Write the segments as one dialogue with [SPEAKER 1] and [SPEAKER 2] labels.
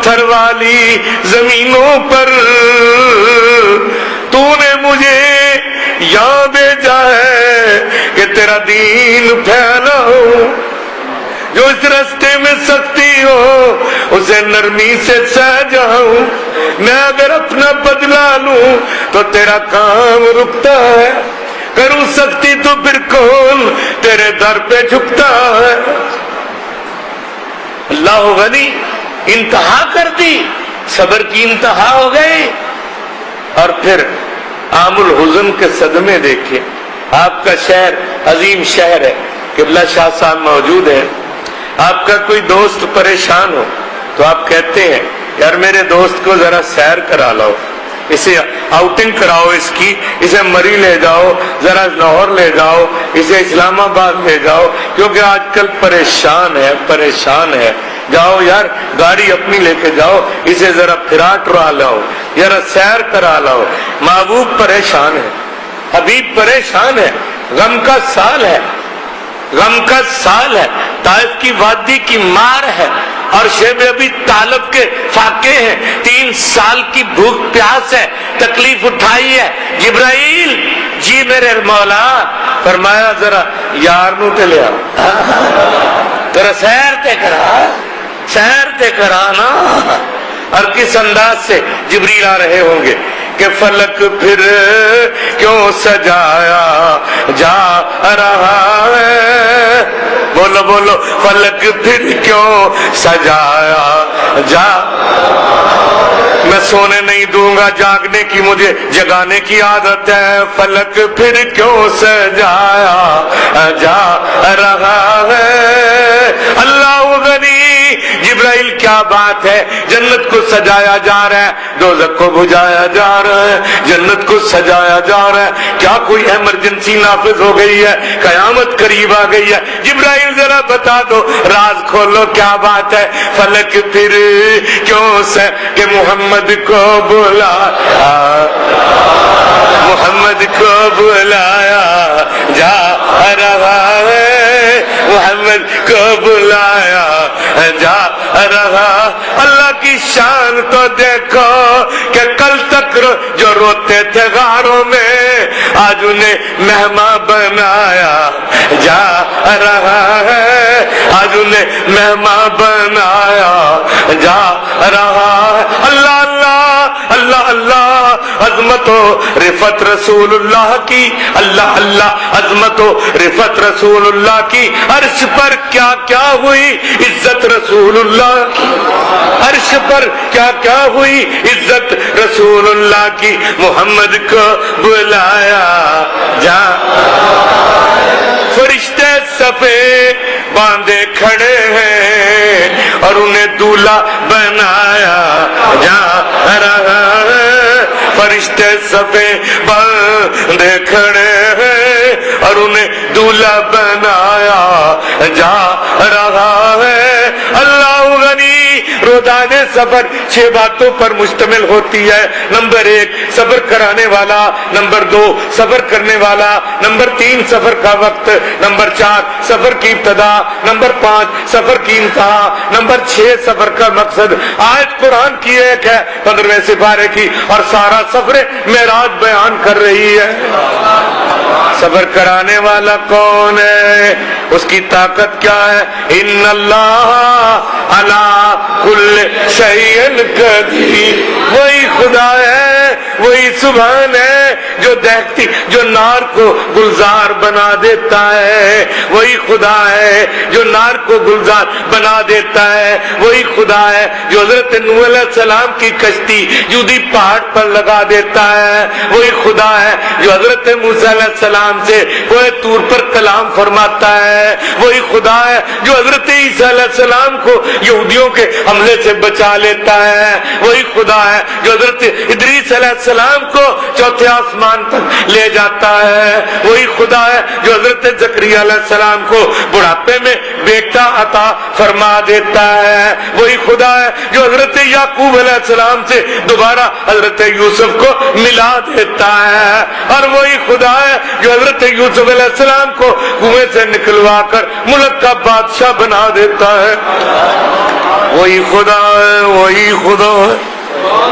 [SPEAKER 1] پتھر والی زمینوں پر تو نے مجھے یہاں بھیجا ہے کہ تیرا دین پھیلاؤں. جو اس راستے میں سختی ہو اسے نرمی سے سہ جاؤں. میں اگر اپنا بدلہ لوں تو تیرا کام رکتا ہے، کروں سختی تو پھر کون تیرے در پہ جھکتا ہے. اللہ غنی انتہا کر دی، صبر کی انتہا ہو گئی. اور پھر عام الحزن کے صدمے دیکھیں. آپ کا شہر عظیم شہر ہے، قبلہ شاہ صاحب موجود ہے. آپ کا کوئی دوست پریشان ہو تو آپ کہتے ہیں یار میرے دوست کو ذرا سیر کرا لاؤ، اسے آؤٹنگ کراؤ، اس کی اسے مری لے جاؤ، ذرا لاہور لے جاؤ، اسے اسلام آباد لے جاؤ، کیونکہ آج کل پریشان ہے. جاؤ یار گاڑی اپنی لے کے جاؤ، اسے ذرا پھرا ٹرا لاؤ، ذرا سیر کرا لاؤ. محبوب پریشان ہے، حبیب پریشان ہے. غم کا سال ہے، غم کا سال ہے. طائف کی وادی کی مار ہے اور شیب ابی طالب کے فاقے ہیں. 3 سال کی بھوک پیاس ہے، تکلیف اٹھائی ہے. جبرائیل جی میرے مولا، فرمایا ذرا یار نو تے لیا، ذرا سیر تے کرا نا. اور کس انداز سے جبریل آ رہے ہوں گے کہ فلک پھر کیوں سجایا جا رہا ہے. بولو بولو، فلک پھر کیوں سجایا جا. میں سونے نہیں دوں گا، جاگنے کی مجھے جگانے کی عادت ہے. فلک پھر کیوں سجایا جا رہا ہے. اللہ غنی. جبرائیل کیا بات ہے، جنت کو سجایا جا رہا ہے، دوزخ کو بجھایا جا رہا ہے. جنت کو سجایا جا رہا ہے. کیا کوئی ایمرجنسی نافذ ہو گئی ہے، قیامت قریب آ گئی ہے؟ جبرائیل ذرا بتا دو، راز کھولو، کیا بات ہے؟ فلک پھر کیوں سے کہ محمد کو بلایا جا رہا ہے. محمد کو بلایا جا رہا. اللہ کی شان تو دیکھو کہ کل تک جو روتے تھے غاروں میں، آج انہیں مہمان بنایا جا رہا ہے. آج انہیں مہمان بنایا جا رہا ہے. اللہ اللہ اللہ اللہ، عظمت و رفت رسول اللہ کی. اللہ اللہ، عظمت و رفت رسول اللہ کی. عرش پر کیا کیا ہوئی عزت رسول اللہ کی. عرش پر کیا کیا ہوئی عزت رسول اللہ کی. محمد کو بلایا جا. فرشتے صفے باندھے کھڑے ہیں اور انہیں دولہا بنایا جا رہا ہے. فرشتے صفے باندھے کھڑے ہیں اور انہیں دولہا بنایا جا رہا ہے. اللہ غنی. روزانہ سفر 6 باتوں پر مشتمل ہوتی ہے. نمبر 1 سفر کرانے والا، نمبر 2 سفر کرنے والا، نمبر 3 سفر کا وقت، نمبر 4 سفر کی ابتدا، نمبر 5 سفر کی انتہا، نمبر 6 سفر کا مقصد. آیت قرآن کی ایک ہے 15ویں سپارے کی، اور سارا سفر معراج بیان کر رہی ہے. سفر کرانے والا کون ہے؟ اس کی طاقت کیا ہے؟ ان اللہ علی کل شیء قدیر. وہی خدا ہے، وہی سبحان ہے جو دہتی، جو نار کو گلزار بنا دیتا ہے. وہی خدا ہے جو نار کو گلزار بنا دیتا ہے. وہی خدا ہے جو حضرت نوح علیہ السلام کی کشتی یودی پہاڑ پر لگا دیتا ہے. وہی خدا ہے جو حضرت موسیٰ علیہ السلام سے کوہ طور پر کلام فرماتا ہے. وہی خدا ہے جو حضرت عیسیٰ علیہ السلام کو یہودیوں کے حملے سے بچا لیتا ہے. وہی خدا ہے جو حضرت ادریس علیہ السلام کو چوتھے آسمان تک لے جاتا ہے. وہی خدا ہے جو حضرت زکریا علیہ السلام کو بڑھاپے میں بیٹا عطا فرما دیتا ہے. وہی خدا ہے جو حضرت یعقوب علیہ السلام سے دوبارہ حضرت یوسف کو ملا دیتا ہے. اور وہی خدا ہے جو حضرت یوسف علیہ السلام کو کنویں سے نکلوا کر ملک کا بادشاہ بنا دیتا ہے. وہی خدا ہے، وہی خدا ہے،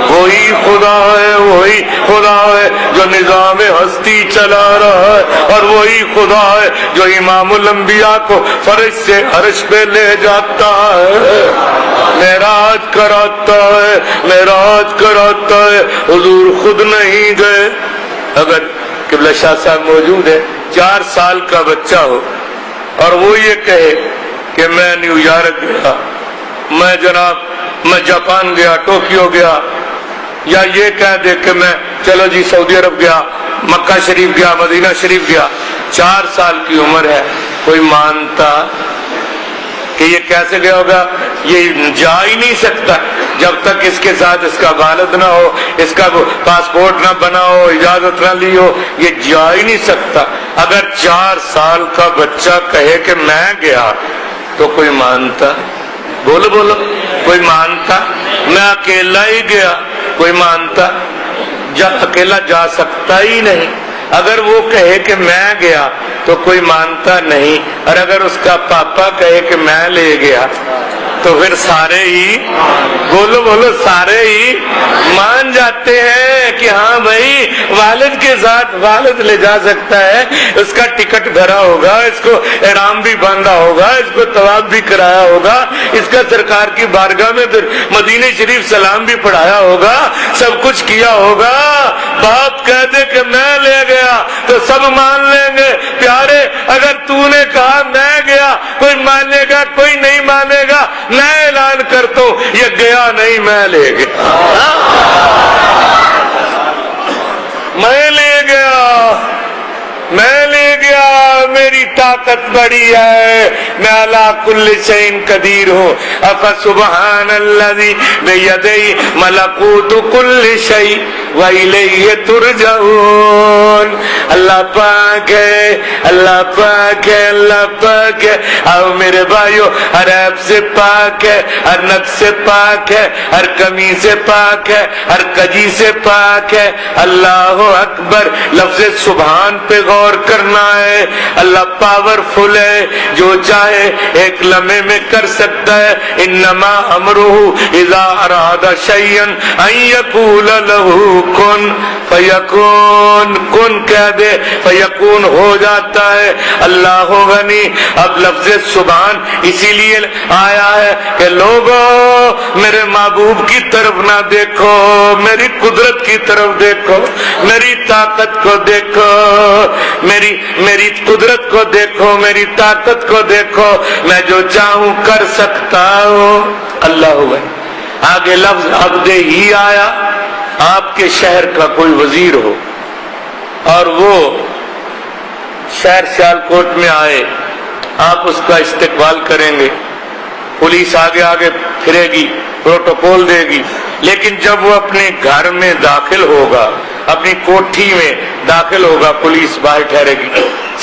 [SPEAKER 1] وہی خدا ہے، وہی خدا ہے جو نظام ہستی چلا رہا ہے، اور وہی خدا ہے جو امام الانبیاء کو فرش سے عرش پہ لے جاتا ہے، معراج کراتا ہے، معراج کراتا ہے۔ حضور خود نہیں گئے۔ اگر قبلہ شاہ صاحب موجود ہے، 4 سال کا بچہ ہو اور وہ یہ کہے کہ میں نیو یارک گیا، میں جناب میں جاپان گیا، ٹوکیو گیا، یا یہ کہہ دے کہ میں چلو جی سعودی عرب گیا، مکہ شریف گیا، مدینہ شریف گیا، 4 سال کی عمر ہے، کوئی مانتا کہ یہ کیسے گیا ہوگا؟ یہ جا ہی نہیں سکتا جب تک اس کے ساتھ اس کا والد نہ ہو، اس کا پاسپورٹ نہ بنا ہو، اجازت نہ لی ہو، یہ جا ہی نہیں سکتا۔ اگر 4 سال کا بچہ کہے کہ میں گیا تو کوئی مانتا؟ بولو بولو، کوئی مانتا؟ میں اکیلا ہی گیا، کوئی مانتا؟ اکیلا جا سکتا ہی نہیں۔ اگر وہ کہے کہ میں گیا تو کوئی مانتا نہیں، اور اگر اس کا پاپا کہے کہ میں لے گیا تو پھر سارے ہی بولو بولو سارے ہی مان جاتے ہیں کہ ہاں بھائی والد کے ساتھ والد لے جا سکتا ہے، اس کا ٹکٹ بھرا ہوگا، اس کو احرام بھی باندھا ہوگا، اس کو طواف بھی کرایا ہوگا، اس کا سرکار کی بارگاہ میں مدینہ شریف سلام بھی پڑھایا ہوگا، سب کچھ کیا ہوگا۔ باپ کہہ دے کہ میں لے گیا تو سب مان لیں گے۔ پیارے اگر تو نے کہا میں گیا، کوئی مانے گا کوئی نہیں مانے گا، میں اعلان کرتا ہوں یہ گیا نہیں، میں لے گیا، میں لے گیا، میں لے گیا، میری طاقت بڑی ہے، میں علی کل شیء قدیر ہوں۔ افسبحان الذی بیدیہ ملکوت کل شیء وإلیہ ترجعون۔ اللہ پاک ہے، اللہ پاک ہے، اللہ پاک ہے۔ آؤ میرے بھائیو، ہر عیب سے پاک ہے، ہر نقص سے پاک ہے، ہر کمی سے پاک ہے، ہر کجی سے پاک ہے۔ اللہ اکبر۔ لفظ سبحان پہ غور کرنا ہے۔ اللہ پاورفل ہے، جو چاہے ایک لمحے میں کر سکتا ہے۔ انما امرہ اذا اراد شیئا ان یقول له کن فیکون۔ کن کہہ دے فیکون ہو جاتا ہے۔ اللہ غنی۔ اب لفظ سبحان اسی لیے آیا ہے کہ لوگوں میرے محبوب کی طرف نہ دیکھو، میری قدرت کی طرف دیکھو، میری طاقت کو دیکھو، میری قدرت کو دیکھو، میری طاقت کو دیکھو، میں جو چاہوں کر سکتا ہوں۔ اللہ غنی۔ آگے لفظ عبد ہی آیا۔ آپ کے شہر کا کوئی وزیر ہو اور وہ شہر سیالکوٹ میں آئے، آپ اس کا استقبال کریں گے، پولیس آگے آگے پھرے گی، پروٹوکول دے گی، لیکن جب وہ اپنے گھر میں داخل ہوگا، اپنی کوٹھی میں داخل ہوگا، پولیس باہر ٹھہرے گی،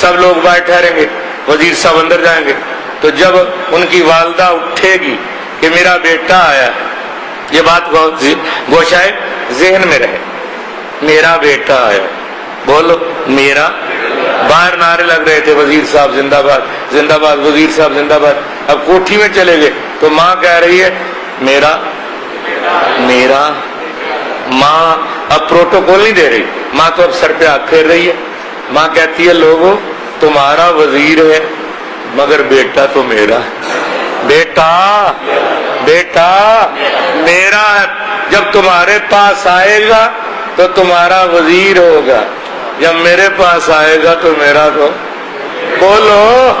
[SPEAKER 1] سب لوگ باہر ٹھہریں گے، وزیر صاحب اندر جائیں گے، تو جب ان کی والدہ اٹھے گی کہ میرا بیٹا آیا، یہ بات گوشائے ذہن میں رہے، میرا بیٹا آیا، بولو میرا۔ باہر نعرے لگ رہے تھے وزیر صاحب زندہ باد، زندہ باد، وزیر صاحب زندہ باد۔ اب کوٹھی میں چلے گئے تو ماں کہہ رہی ہے میرا میرا۔ ماں اب پروٹوکول نہیں دے رہی، ماں تو اب سر پہ ہاتھ پھیر رہی ہے۔ ماں کہتی ہے لوگوں تمہارا وزیر ہے مگر بیٹا تو میرا ہے، بیٹا بیٹا میرا ہے۔ جب تمہارے پاس آئے گا تو تمہارا وزیر ہوگا، جب میرے پاس آئے گا تو میرا تو بولو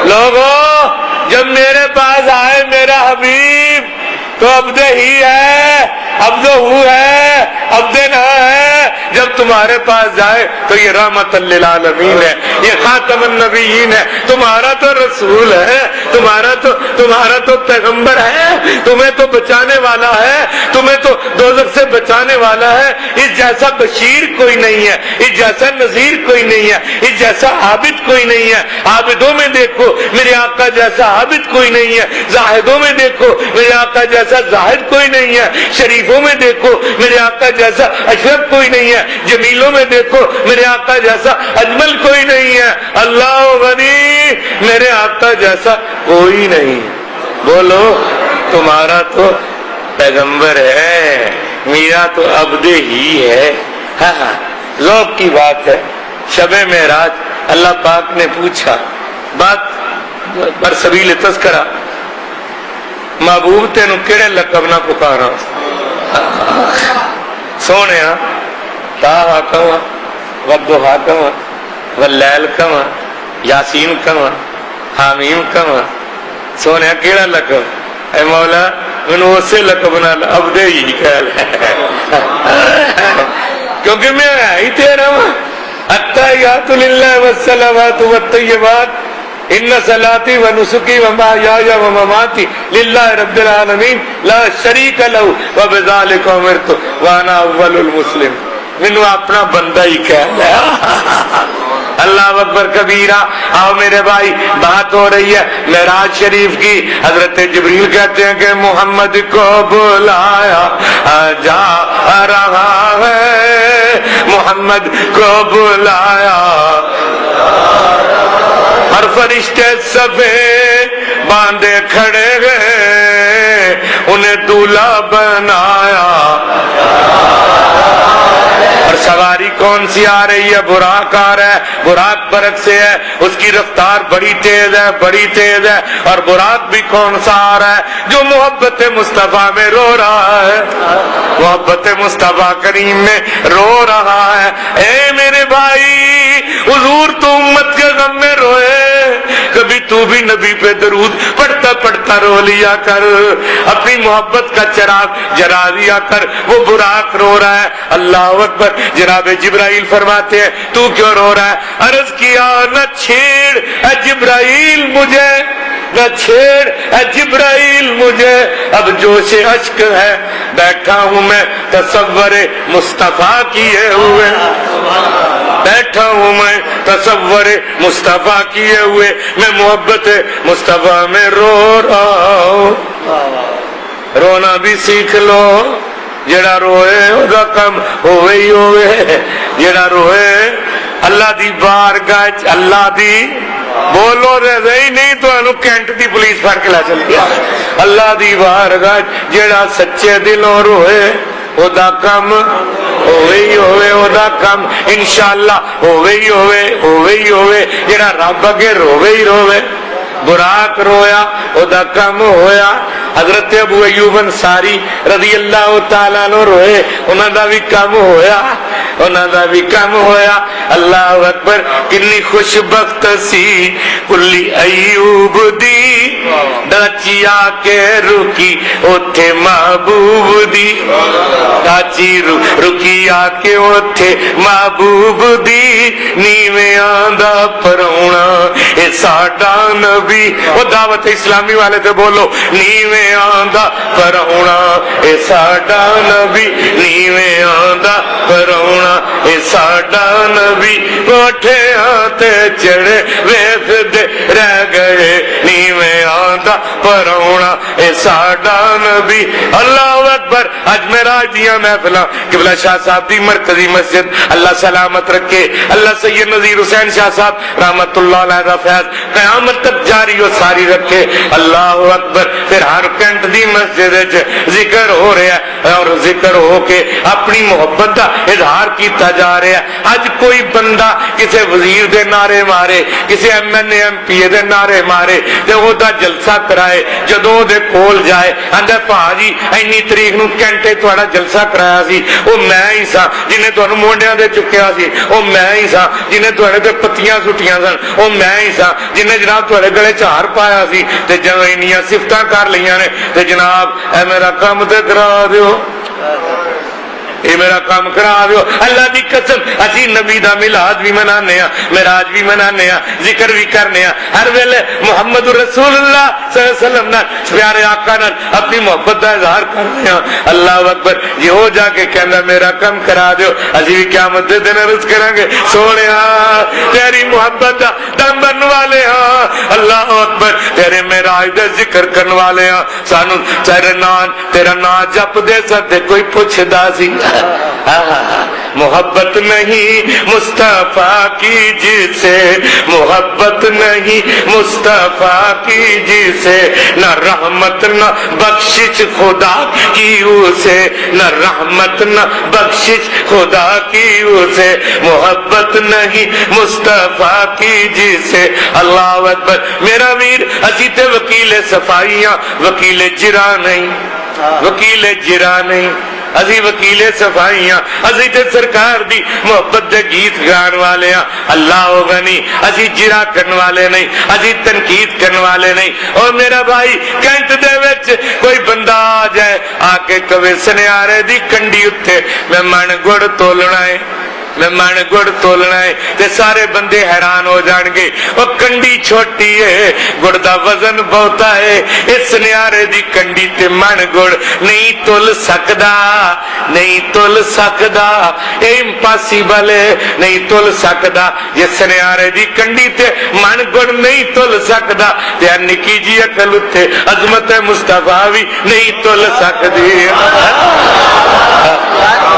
[SPEAKER 1] لوگوں، جب میرے پاس آئے میرا حبیب تو عبد ہی ہے، عبد ہو ہے، عبد نہ ہے۔ جب تمہارے پاس جائے تو یہ رحمت للعالمین ہے، یہ خاتم النبیین ہے، تمہارا تو رسول ہے، تمہارا تو پیغمبر ہے، تمہیں تو بچانے والا ہے، تمہیں تو دوزخ سے بچانے والا ہے۔ اس جیسا بشیر کوئی نہیں ہے، اس جیسا نذیر کوئی نہیں ہے، اس جیسا عابد کوئی نہیں ہے۔ عابدوں میں دیکھو میرے آقا جیسا عابد کوئی نہیں ہے، زاہدوں میں دیکھو میرے آقا جیسا زاہد کوئی نہیں ہے، شریفوں میں دیکھو میرے آقا جیسا اشرف کوئی نہیں ہے، جمیلوں میں دیکھو میرے آقا جیسا اجمل کوئی نہیں ہے۔ اللہ غنی، میرے آقا جیسا کوئی نہیں۔ بولو تمہارا تو پیغمبر ہے، میرا تو عبد ہی ہے۔ ہاں ذوق کی بات ہے۔ شب معراج اللہ پاک نے پوچھا، بات پر سبیل تذکرہ، محبوب تینوں کیڑے لقب نہ پکارا؟ سونے تاہا کواں، والضحیٰ کواں، واللیل کواں، یاسین کواں، حامیم کواں؟ سونے کیڑا لقب؟ اے مولا مینوں اسے لقب نال عبد ہی کہہ لے، کیونکہ میں ہی تیرا ہوں۔ التحیات للہ والصلوات والطیبات ان صلاتی و نسکی و محیای و مماتی للہ رب العالمین لا شریک لہ وبذالک امرت وانا اول المسلم۔ مینوں اپنا بندہ ہی کہہ لے۔ اللہ اکبر کبیرہ۔ آؤ میرے بھائی، بات ہو رہی ہے معراج شریف کی۔ حضرت جبریل کہتے ہیں کہ محمد کو بلایا جا رہا ہے، محمد کو بلایا، ہر فرشتے صفے باندھے کھڑے گئے، انہیں دولہا بنایا۔ اور سواری کون سی آ رہی ہے؟ براق آ رہا ہے، براق برق سے ہے، اس کی رفتار بڑی تیز ہے، بڑی تیز ہے۔ اور براق بھی کون سا آ رہا ہے؟ جو محبت مصطفیٰ میں رو رہا ہے، محبت مصطفیٰ کریم میں رو رہا ہے۔ اے میرے بھائی، حضور تو امت کے غم میں روئے، کبھی تو بھی نبی پہ درود پڑھتا پڑھتا رو لیا کر، اپنی محبت کا چراغ جلا دیا کر۔ وہ براق رو رہا ہے، اللہ اکبر۔ جناب جبرائیل فرماتے ہیں تو کیوں رو رہا ہے؟ عرض کیا نہ چھیڑ اے جبرائیل مجھے، نہ چھیڑ اے جبرائیل مجھے، اب جوش اشک ہے، بیٹھا ہوں میں تصور مصطفیٰ کیے ہوئے، بیٹھا ہوں میں تصور مصطفیٰ کیے ہوئے، میں محبت مصطفیٰ میں رو رہا ہوں۔ رونا بھی سیکھ لو، جڑا روئے ادا کم ہوئے ہی ہوئے، جڑا روئے اللہ دی بارگاہ، اللہ دی بولو رہی نہیں تو انہوں کینٹ دی پولیس پھڑ کے لا چل گیا۔ اللہ دی بارگاہ جڑا سچے دلوں روئے ادا کم ہوئے ہی ہوئے، ادا کم انشاءاللہ ہوئے ہی ہوئے، ہوئے ہی ہوئے۔ جڑا رب اگے روئے ہی روئے، براق رویا ادا کم ہویا۔ حضرت ابو ایوب انصاری رضی اللہ تعالیٰ عنہ روئے، انہاں دا بھی کم ہویا، انہاں دا بھی کم ہویا۔ اللہ اکبر۔ کنی خوش بخت سی کلی ایوب دی، ڈاچی آ کے رکی اوتھے محبوب دی، ڈاچی رکی آ کے اوتھے محبوب دی، نیویں آندا پرونا اے ساڈا نبی۔ وہ دعوت اسلامی والے تے بولو، نیویں آندا پرونا اے ساڈا نبی، نیویں آندا پرونا اے ساڈا نبی، کوٹھیاں تے چڑھے ویسدے رہ گئے، نیویں آندا پرونا اے ساڈا نبی۔ اللہ اکبر۔ اج معراج دیاں محفلاں قبلہ شاہ صاحب دی مرکزی مسجد اللہ سلامت رکھے، اللہ سید نذیر حسین شاہ صاحب رحمت اللہ علیہ دا فیض قیامت تک جاری و ساری رکھے۔ اللہ اکبر۔ پھر ہر کینٹ دی مسجد ذکر ہو رہا ہے اور ذکر ہو کے اپنی محبت کا اظہار کیتا جا رہا ہے۔ اج کوئی بندہ کسی وزیر دے نعرے مارے، کسی M N A M P A دے نعرے مارے تے او دا جلسہ کرائے، جدوں دے کول جائے آندا پاجی اینی تاریخ نو کینٹے تہاڈا جلسہ کرایا سی، او میں ہی سا جنہیں تانوں مونڈیاں دے چکیا سی، او میں ہی سا جنہیں تہاڈے تے پتیاں سٹیاں سن، او میں ہی سا جنہیں جناب تہاڈے گلے چار پایا سی، تے جدوں انیاں صفتاں کر لیاں نے تے جناب اے میرا کام تے کرا دیو، اے میرا کام کرا دیو۔ اللہ دی قسم اسی نبی دا میلاد بھی منانے ہاں، معراج بھی منانے ہاں، ذکر بھی کرنے ہاں، ہر ویلے محمد رسول اللہ صلی اللہ علیہ وسلم نال پیارے آقا نال اپنی محبت دا اظہار کرنے ہاں۔ اللہ اکبر۔ یہ ہو جا کے کہندا میرا کام کرا دیو، اسی بھی قیامت دے دن عرض کریں گے سونیا تیری محبت دا دم بن والے ہاں، اللہ اکبر، تیرے معراج دا ذکر کرن والے ہاں، سانو تیرا نام جپ دے ستے کوئی پوچھدا سی، محبت نہیں مصطفیٰ کی جسے، محبت نہیں مصطفیٰ کی جسے، نہ رحمت نہ بخشش خدا کی اسے، نہ رحمت نہ بخشش خدا کی اسے، محبت نہیں مصطفیٰ کی جسے۔ اللہ اکبر۔ میرا ویر اسی تے وکیل صفائیاں، وکیل جرا نہیں، وکیل جرا نہیں، اسی وکیل صفائیاں، اسی تے سرکار دی محبت دے گیت گان والے ہاں۔ اللہ غنی، اسی جرا کرن والے نہیں، اسی تنقید کرن والے نہیں۔ اور میرا بھائی کینٹ دے وچ کوئی بندہ آ جائے، آ کے کہے سنیارے دی کنڈی اتے میں من گڑ تولنا ہے، میں من گڑ تولنا ہے، تے سارے بندے حیران ہو جان گے، وہ کنڈی چھوٹی ہے، گڑ دا وزن بہتا ہے، اس سنیارے دی کنڈی تے من گڑ نہیں تول سکدا، نہیں تول سکدا، اے امپاسیبل ہے، نہیں تول سکدا۔ جس سنیارے دی کنڈی تے من گڑ نہیں تول سکدا، تے نکی جی عقل اتے عظمت مصطفیٰ بھی نہیں تول سکدی۔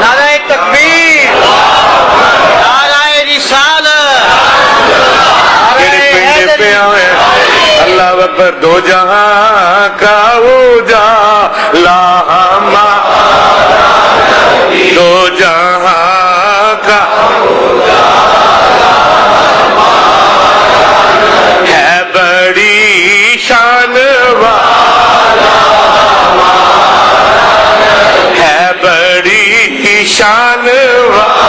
[SPEAKER 2] نعرہ تکبیر، نعرہ رسالت،
[SPEAKER 1] اللہ اکبر۔ دو جہاں کا اجالا ہمارا، دو جہاں کا ہے بڑی شان والا، ہے بڑی شان والا،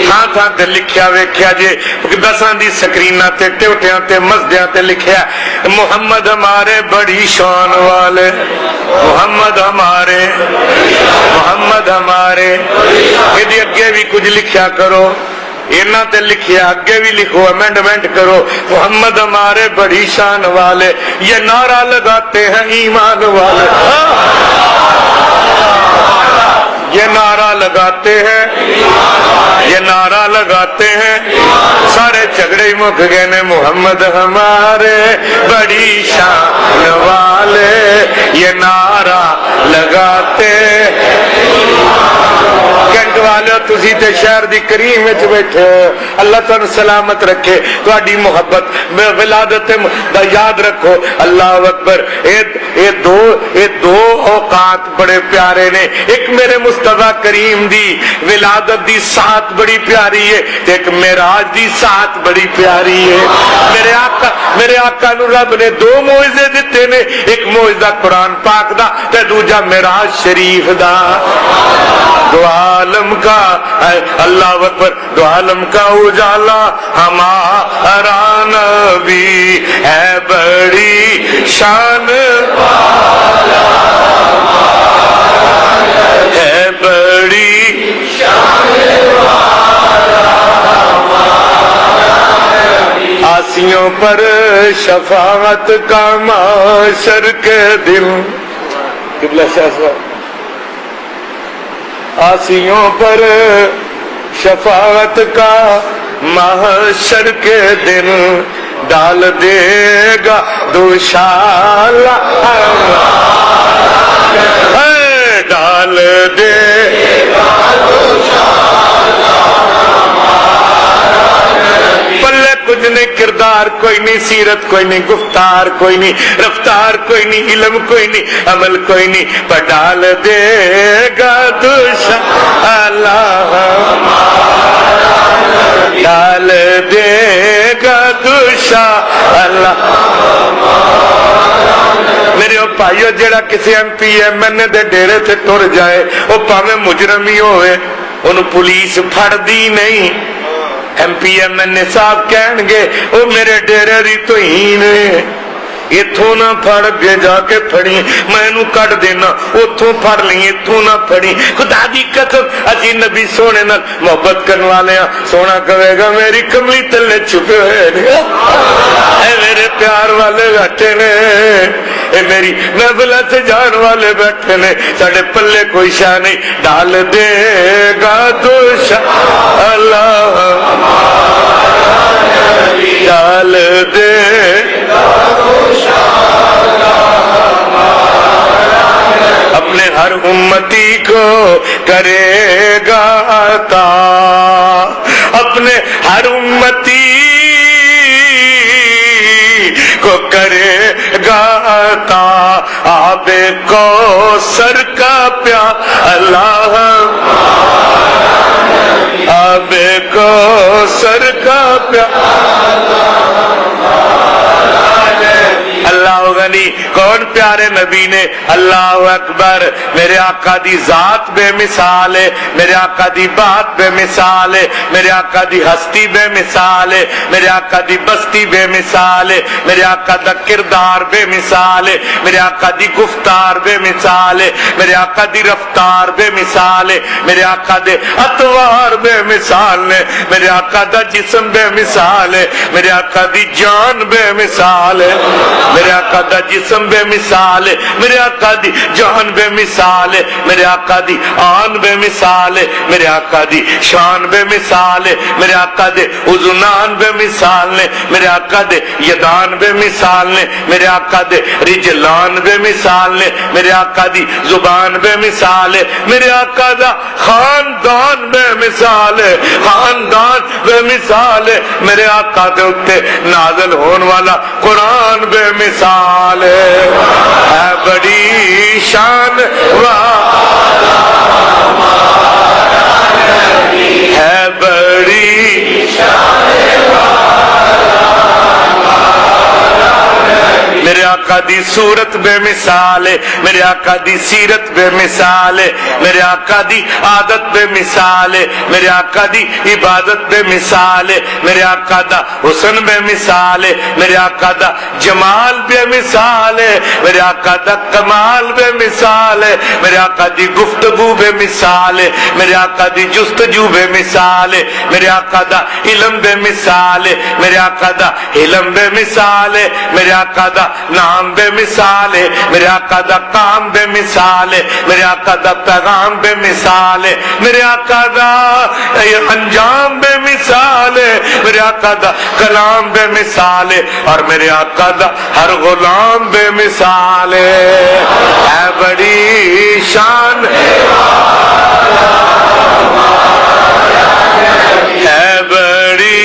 [SPEAKER 1] تھان تھان تے لکھیا ویکھیا جے دساں دی سکریناں تے ٹوٹیاں تے مسجداں تے لکھیا محمد ہمارے بڑی شان والے، محمد ہمارے، محمد ہمارے۔ یہ اگے بھی کچھ لکھیا کرو، انہاں تے لکھیا اگے بھی لکھو، امینڈمنٹ کرو، محمد ہمارے بڑی شان والے، یہ نعرہ لگاتے ہیں ایمان والے، یہ نعرہ لگاتے ہیں، یہ نعرہ لگاتے ہیں، سارے جھگڑے ہی مک گئے نے، محمد ہمارے بڑی شان والے، یہ نعرہ لگاتے۔ کینٹ والے تسی تے شہر دی کریم وچ بیٹھے ہو، اللہ تانوں سلامت رکھے، تہاڈی محبت ولادت دا یاد رکھو۔ اللہ اکبر۔ اے دو اوقات بڑے پیارے نے، ایک میرے مصطفیٰ کریم دی ولادت دی ساعت بڑی پیاری ہے، ایک معراج دی ساعت بڑی پیاری ہے۔ میرے آقا نو رب نے دو معجزے دیتے نے، ایک معجزہ قرآن پاک دا تے دوجا معراج شریف دا۔ دو عالم کا اللہ اکبر، دو عالم کا اجالا ہمارا نبی ہے بڑی شان والا، ہے بڑی شان والا، آسیوں پر شفاعت کا معاشر کے دن، قبلہ شاہ صاحب، آسیوں پر شفاعت کا محشر کے دن ڈال دے گا دوشالہ، ڈال دے گا دوشالہ، پلے کچھ نہیں، کردار کوئی نہیں، سیرت کوئی نہیں، گفتار کوئی نہیں، رفتار کوئی نہیں، علم کوئی نہیں، عمل کوئی نہیں، پر ڈال دے گا دوشالہ، ڈال دے گا دوشالہ۔ میرے بھائیو، جڑا کسی ایم پی ایم این اے دے ڈیرے تے ٹر جائے، وہ پاویں مجرم ہی ہوئے، انہوں پولیس پھڑ دی نہیں، ایم پی ایم این اے صاحب کہن گے وہ میرے ڈیرے دی توہین ہے، اتوں نہ پھڑ گے جا کے پھڑی، میں نو کٹ دینا، اتوں پھڑ لی، اتوں نہ پھڑی، خدا دی قسم اسی نبی سونے نال محبت کرنے والے ہیں، سونا کہے گا میری کملی تلے چھپے ہوئے اے میرے پیار والے بیٹھے نے، اے میری محفل سے جان والے بیٹھے نے، ساڈے پلے کوئی شاہ نہیں، ڈال دے گا دوشالہ، ڈال دے گا دوشالہ، اپنے ہر امتی کو کرے گا عطا، اپنے ہر امتی کو کرے گا عطا، آب کوثر کا پیالہ، آب کوثر کا پیالہ۔ اللہ غنی، کون پیارے نبی نے؟ اللہ اکبر، میرے آقا دی ذات بے مثال ہے، میرے آقا دی بات بے مثال ہے، میرے آقا دی ہستی بے مثال ہے، میرے آقا دی بستی بے مثال ہے، میرے آقا دا کردار بے مثال ہے، میرے آقا دی گفتار بے مثال ہے، میرے آقا دی رفتار بے مثال ہے، میرے آقا دے اطوار بے مثال نے، میرے آقا دا جسم بے مثال ہے، میرے آقا دی جان بے مثال ہے، میرے آقا دا جسم بے مثال ہے، میرے آقا دی جان بے مثال ہے، میرے آقا دی آن بے مثال ہے، میرے آقا دی شان بے مثال ہے، میرے آقا دے اذنان بے مثال نے، میرے آقا دے یدان بے مثال نے، میرے آقا دے رجلان بے مثال نے، میرے آقا دی زبان بے مثال ہے، میرے آقا دا خاندان بے مثال ہے، خاندان بے مثال ہے، میرے آقا دے اتے نازل ہون والا قرآن بے مثال ہے بڑی شان والا ہے، بڑی شان والا میرے آقا دی صورت بے مثال ہے، میرے آقا دی سیرت بے مثال ہے، میرے آقا دی عادت بے مثال ہے، میرے آقا دی عبادت بے مثال ہے، میرے آقا دا حسن بے مثال ہے، میرے آقا دا جمال بے مثال ہے، میرے آقا دا کمال بے مثال ہے، میرے آقا دی گفتگو بے مثال ہے، میرے آقا دی جستجو بے مثال ہے، میرے آقا دا علم بے مثال ہے، میرے آقا دا علم بے مثال ہے، میرے آقا دا نام بے مثال ہے، میرے آقا دا کام بے مثال ہے، میرے آقا دا پیغام بے مثال ہے، میرے آقا دا انجام بے مثال ہے، میرے آقا دا کلام بے مثال ہے، اور میرے آقا دا ہر غلام بے مثال ہے بڑی شان ہے، بڑی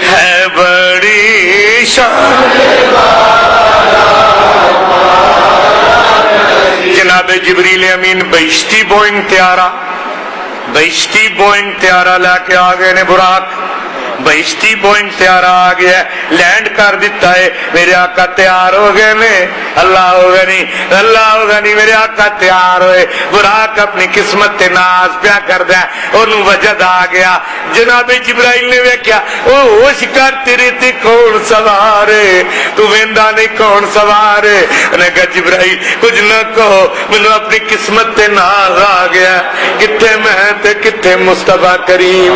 [SPEAKER 1] ہے، بڑی شان جناب جبریل امین بہشتی بوئنگ طیارہ لے کے آ گئے نے، براق بہشتی بوئنگ طیارہ آ گیا، لینڈ کر دیتا ہے، میرے آقا تیار ہو گئے نے، اللہ غنی میرے آقا تیار ہوئے، براق اپنی قسمت تے ناز پیا کردا ہے، انہوں وجد آ گیا، جناب جبرائیل نے ویکھیا، او ہوش کر تیرے تے کون سوار ہے، تو ویندا نہیں کون سوار ہے، انہیں کہا جبرائیل کچھ نہ کہو، مینوں اپنی قسمت تے ناز آ گیا، کتے میں تے کتے مصطفیٰ کریم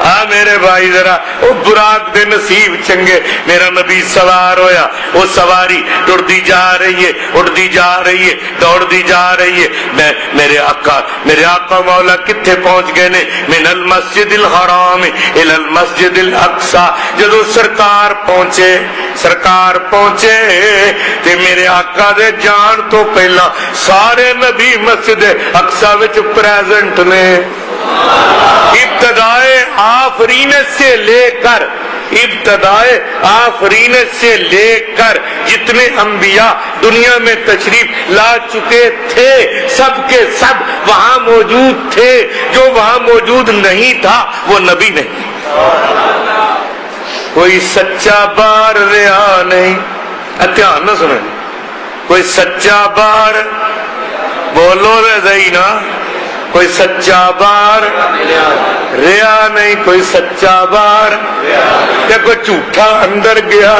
[SPEAKER 1] ہاں میرے بھائی ذرا وہ براق دے نصیب چنگے، میرا نبی سوار ہویا، وہ سواری ٹردی جا رہی ہے، اڑدی جا رہی ہے، دوڑدی جا رہی ہے، میرے آقا مولا کتھے پہنچ گئے نے؟ من المسجد الحرام الى المسجد الاقصی، جدو سرکار پہنچے تے میرے آقا دے جان تو پہلا سارے نبی مسجد اقصی وچ پریزنٹ نے، ابتدائے آفرینت سے لے کر جتنے انبیاء دنیا میں تشریف لا چکے تھے سب کے سب وہاں موجود تھے، جو وہاں موجود نہیں تھا وہ نبی نہیں، کوئی سچا بار ریا نہیں، دھیان نہ سنیں، کوئی سچا بار بولو رے دئی نا، کوئی سچا بار ریا نہیں، کوئی سچا بار کیا کوئی جھوٹا اندر گیا،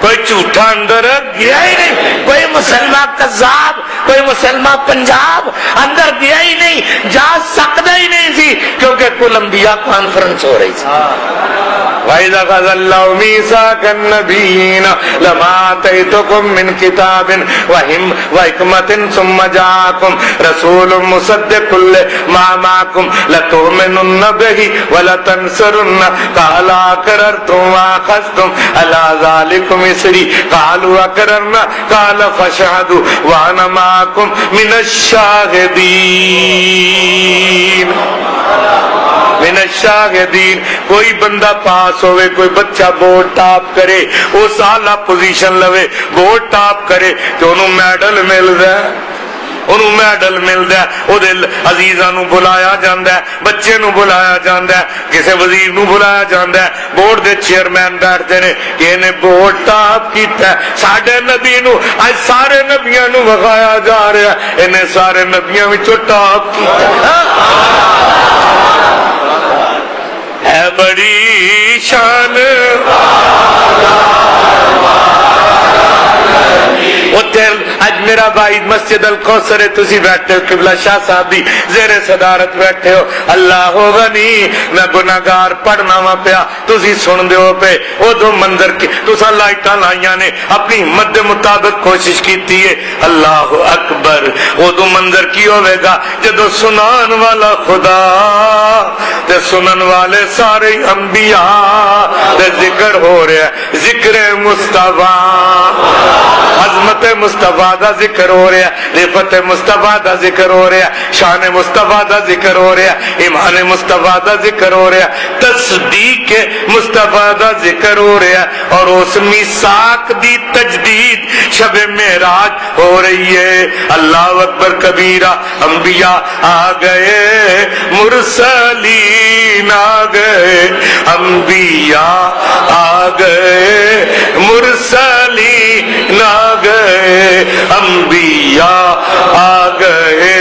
[SPEAKER 1] کوئی جھوٹا اندر گیا ہی نہیں، کوئی مسلمان کذاب، کوئی مسلمان پنجاب اندر گیا ہی نہیں، جا سکتا ہی نہیں سی، کیونکہ کولمبیا کانفرنس ہو رہی تھی۔ وَإِذَا أَخَذَ اللَّهُ مِيثَاقَ النَّبِيِّينَ لَمَا آتَيْتُكُم مِّن كِتَابٍ وَحِكْمَةٍ ثُمَّ جَاءَكُمْ رَسُولٌ مُصَدِّقٌ لِّمَا مَعَكُمْ لَتُؤْمِنُنَّ بِهِ وَلَتَنصُرُنَّهُ قَالَ أَقْرَرْتُمْ وَأَخَذْتُمْ عَلَىٰ ذَٰلِكُمْ إِصْرِي قَالُوا أَقْرَرْنَا قَالَ فَاشْهَدُوا وَأَنَا مَعَكُمْ مِنَ الشَّاهِدِينَ۔ من الشاہدین، کوئی بندہ پاس ہوئے، کوئی بچہ بورڈ ٹاپ کرے، اس اعلیٰ پوزیشن لوے، بورڈ ٹاپ کرے تو انہوں میڈل ملدا ہے، انہوں میڈل ملدا ہے، او دے عزیزاں نو بلایا جاندا ہے، بچے نو بلایا جاندا ہے، کسے وزیر نو بلایا جاندا ہے، بورڈ دے چیئرمین بیٹھتے نے کہ انہیں بورڈ ٹاپ کیتا ہے، ساڈے نبی نو اج سارے نبیاں نو وکھایا جا رہا ہے، انہیں سارے نبیاں وچوں ٹاپ کیتا ہے بڑی شان۔ اج میرا بھائی مسجد الکوثر ہے، تسی بیٹھے ہو، قبلہ شاہ صاحب دی زیر صدارت بیٹھے ہو، اللہ غنی میں گناہگار پڑھنا وا پیا، تسی سن دیو پے، او دو منظر کی تساں لائٹاں لائیاں نے، اپنی ہمت دے مطابق کوشش کیتی ہے، اللہ اکبر۔ او دو منظر کی ہوے گا جدو سنان والا خدا تے سنن والے سارے انبیاء تے ذکر ہو رہا ہے، ذکر مصطفیٰ، عظمت مصطفیٰ دا ذکر ہو رہا ہے، رفت مصطفیٰ دا ذکر ہو رہا ہے، شان مصطفیٰ دا ذکر ہو رہا ہے، ایمان مصطفیٰ دا ذکر ہو رہا ہے، تصدیق مصطفیٰ دا ذکر ہو رہا ہے، اور اس میثاق دی تجدید شب معراج ہو رہی ہے۔ اللہ اکبر کبیرہ، انبیاء آ گئے، مرسلین آ گئے، انبیاء آ گئے، مرسلین آ گئے، انبیاء آ گئے،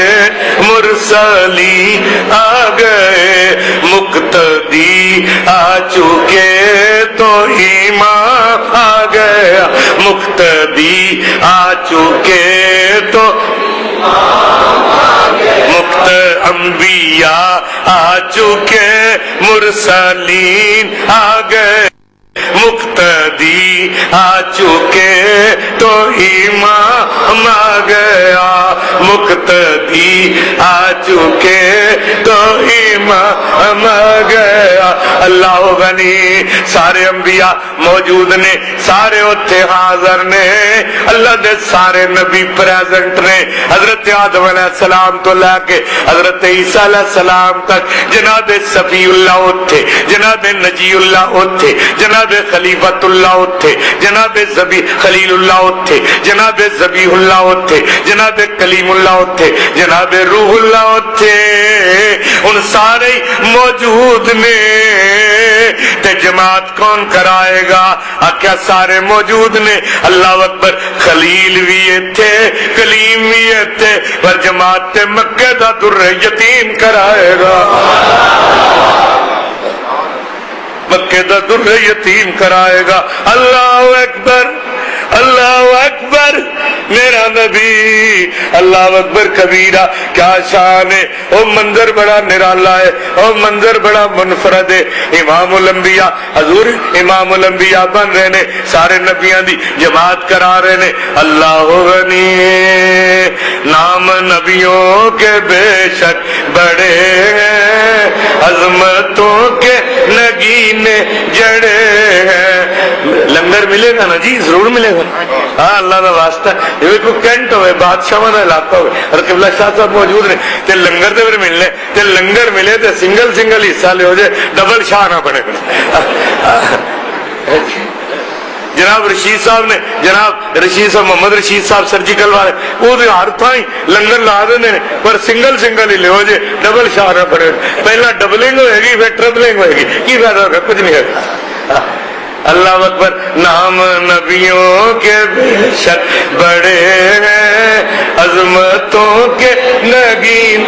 [SPEAKER 1] مرسلین آ گئے، مقتدی آ چکے تو ایمان آ گیا، مقتدی آ چکے تو انبیاء آ چکے، مرسلین آ گئے، مقتدی آ چکے تو امام آ گیا، مقتدی آ چکے تو امام آ گیا۔ اللہ غنی، سارے انبیاء موجود نے، سارے اتھے حاضر نے، اللہ دے سارے نبی پریزنٹ نے، حضرت آدم علیہ السلام تو لے کے حضرت عیسیٰ علیہ السلام تک، جناب صفی اللہ اتھے، جناب نجی اللہ اتھے، جناب خلیفت اللہ اتھے، جناب خلیل اللہ اتھے، جناب ذبیح اللہ اتھے، جناب کلیم اللہ اتھے، جناب روح اللہ اتھے، ان سارے موجود نے۔ تے جماعت کون کرائے گا؟ کیا سارے موجود نے؟ اللہ اکبر، خلیل بھی اتھے، کلیم بھی اتھے، پر جماعت تے مکہ دا در یتیم کرائے گا، مکہ دا در یتیم کرائے گا۔ اللہ اکبر، اللہ اکبر، میرا نبی، اللہ اکبر کبیرہ، کیا شان ہے، وہ منظر بڑا نرالا ہے، وہ منظر بڑا منفرد ہے۔ امام الانبیاء، حضور امام الانبیاء بن رہے نے، سارے نبیاں دی جماعت کرا رہے نے۔ اللہ غنی، نام نبیوں کے بے شک بڑے ہیں، عظمتوں کے نگینے جڑے ہیں۔ لنگر ملے گا نا جی؟ ضرور ملے گا، ہاں اللہ کا واسطہ۔ یہ کوئی کینٹ ہوئے، بادشاہ کا علاقہ ہوئے، اور قبلہ شاہ صاحب موجود نے، تے لنگر دے پھر ملنے، تے لنگر ملے تے سنگل سنگل حصہ لے ہو جائے، ڈبل شاہ نہ بنے۔ جناب رشید صاحب نے، جناب رشید صاحب، محمد رشید صاحب سرجیکل والے، وہ ہر تھائی لنگر لا دیں، پر سنگل سنگل ہی لے ہو جائے، ڈبل شاہ نہ بنے۔ پہلا ڈبلنگ ہوئے گی، پھر ٹربلنگ ہوئے گی، کی فائدہ ہوگا؟ کچھ نہیں ہوگا۔ اللہ اکبر، نام نبیوں کے بے شک بڑے ہیں، عظمتوں کے نگین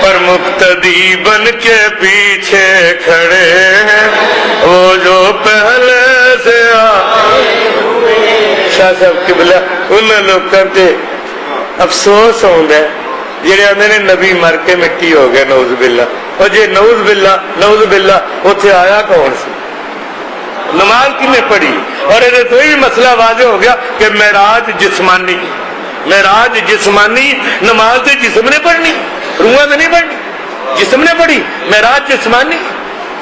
[SPEAKER 1] پر مقتدی بن کے پیچھے کھڑے ہیں، وہ جو پہلے سے شاہ صاحب قبلہ انہاں لوکاں تے افسوس ہوندا ہے جڑے آندے نے نبی مر کے مٹی ہو گیا، نعوذ باللہ۔ اور جے نعوذ باللہ اتنے آیا کون سی؟ نماز کنے پڑھی؟ اور یہ تو بھی مسئلہ واضح ہو گیا کہ معراج جسمانی، نماز تو جسم نے پڑھنی، روحاں تو نہیں پڑھنی، جسم نے پڑھی۔ معراج جسمانی،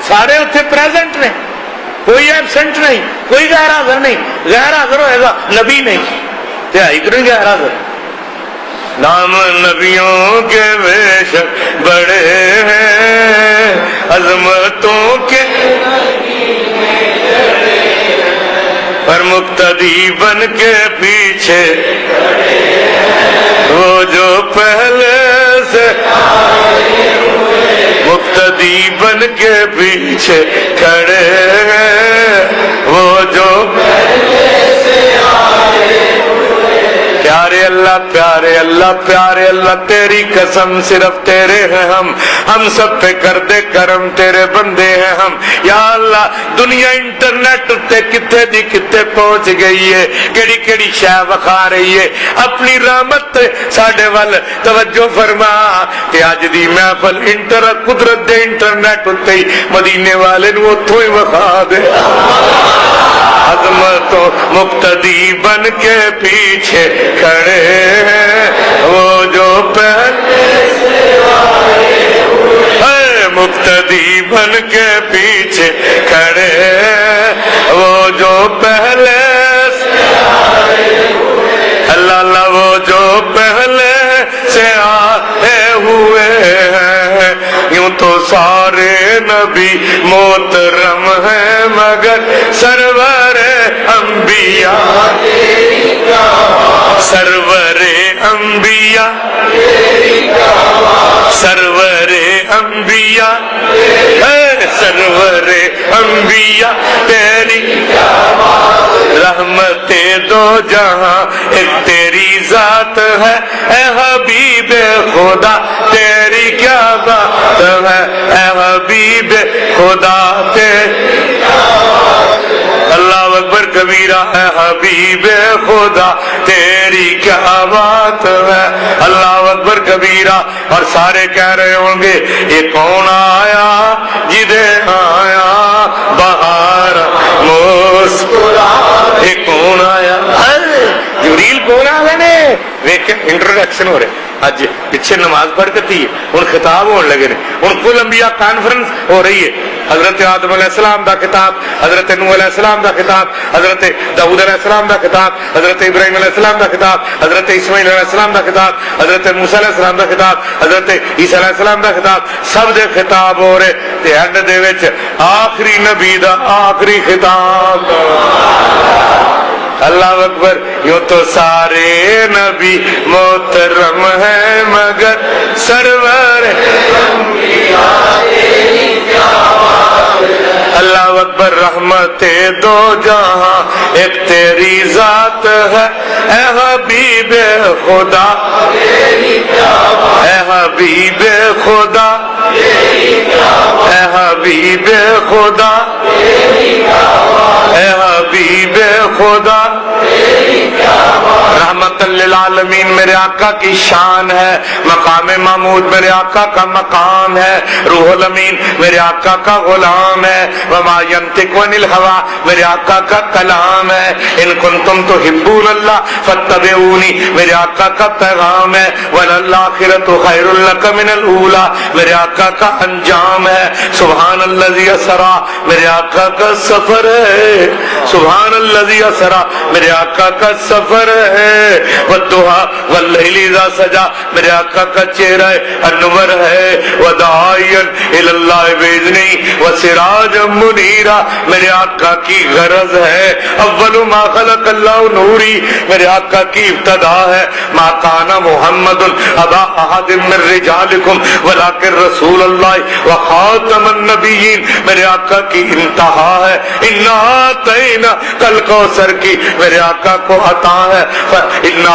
[SPEAKER 1] سارے اتنے پریزنٹ نے، کوئی ایبسنٹ نہیں، کوئی غیر حاضر نہیں۔ غیر حاضر ہوئے گا نبی نہیں، تہائی کریں غیر حاضر۔ نام نبیوں کے بے شک بڑے ہیں، عظمتوں کے پر مقتدی بن کے پیچھے وہ جو پہلے سے مقتدی بن کے پیچھے کھڑے ہیں، وہ جو پیارے اللہ پیارے اللہ پیارے اللہ، تیری قسم صرف تیرے ہیں ہم سب پہ کر دے کرم، تیرے بندے ہیں ہم یا اللہ۔ دنیا انٹرنیٹ تے کتے دی کتے پہنچ گئی ہے، کیڑی کیڑی شے وکھا رہی ہے، اپنی رحمت تے ساڈے ول توجہ فرما تے اج دی محفل قدرت دے انٹرنیٹ تے مدینے والے نو اوتھوں ہی وکھا دے۔ عظمتوں مقتدی بن کے پیچھے کھڑے ہیں، وہ جو پہلے سے آئے ہوئے، مقتدی بن کے پیچھے کھڑے ہیں، وہ جو پہلے سے آئے ہوئے، اللہ اللہ وہ جو پہلے سے آئے ہوئے ہیں۔ یوں تو سارے نبی محترم ہیں مگر سرور انبیاء سرور انبیاء سرور انبیاء سرور انبیاء تیری رحمت دو جہاں ایک تیری ذات ہے، اے حبیب خدا تیری کیا بات ہے، اے حبیب خدا تیری اللہ اکبر کبیرہ، اے حبیب خدا تیری کیا بات ہے، اللہ اکبر کبیرہ۔ اور سارے کہہ رہے ہوں گے یہ کون آیا جدے آیا بہار مسکرا، یہ کون آیا جبریل کون آ گئے نے؟ ویک انٹروڈکشن ہو رہے اج پیچھے نماز پڑھ کے تھی، ہوں خطاب ہونے لگے نے، ہوں کل انبیاء کانفرنس ہو رہی ہے۔ حضرت آدم علیہ السلام دا خطاب، حضرت نوح علیہ السلام دا خطاب، حضرت داؤد علیہ السلام دا خطاب، حضرت ابراہیم علیہ السلام دا خطاب، حضرت اسماعیل علیہ السلام دا خطاب، حضرت موسیٰ علیہ السلام دا خطاب، حضرت عیسیٰ علیہ السلام دا خطاب، سب دے خطاب ہو رہے تے اینڈ دے وچ آخری نبی دا آخری خطاب۔ اللہ اکبر۔ یوں تو سارے نبی محترم ہیں مگر سرور اللہ اکبر۔ رحمت دو جہاں ایک تیری ذات ہے، اے حبیب خدا اے حبیب خدا اے حبیب خدا اے حبیب خدا رحمت للعالمین میرے آقا کی شان ہے، مقام محمود میرے آقا کا مقام ہے، روح الامین میرے آقا کا غلام ہے، وما ینطق عن الہوی میرے آقا کا کلام ہے، ان کنتم تحبون اللہ فاتبعونی میرے آقا کا پیغام ہے، وللآخرۃ خیر لک من الاولی میرے آقا کا انجام ہے، سبحان الذی اسری میرے آقا کا سفر ہے، سبحان الذی اسری میرے آقا کا سفر ہے، والضحیٰ واللیل اذا سجا میرے آقا کا چہرہ انور ہے، وداعیا الی اللہ باذنہ وسراجا منیرا میرے آقا کی غرض ہے، اول ما خلق اللہ نوری میرے آقا کی ابتدا ہے، ما کان محمد ابا احد من رجالکم ولکن رسول اللہ وخاتم النبیین میرے آقا کی انتہا ہے، انا اعطیناک الکوثر کی میرے آقا کو عطا ہے، انا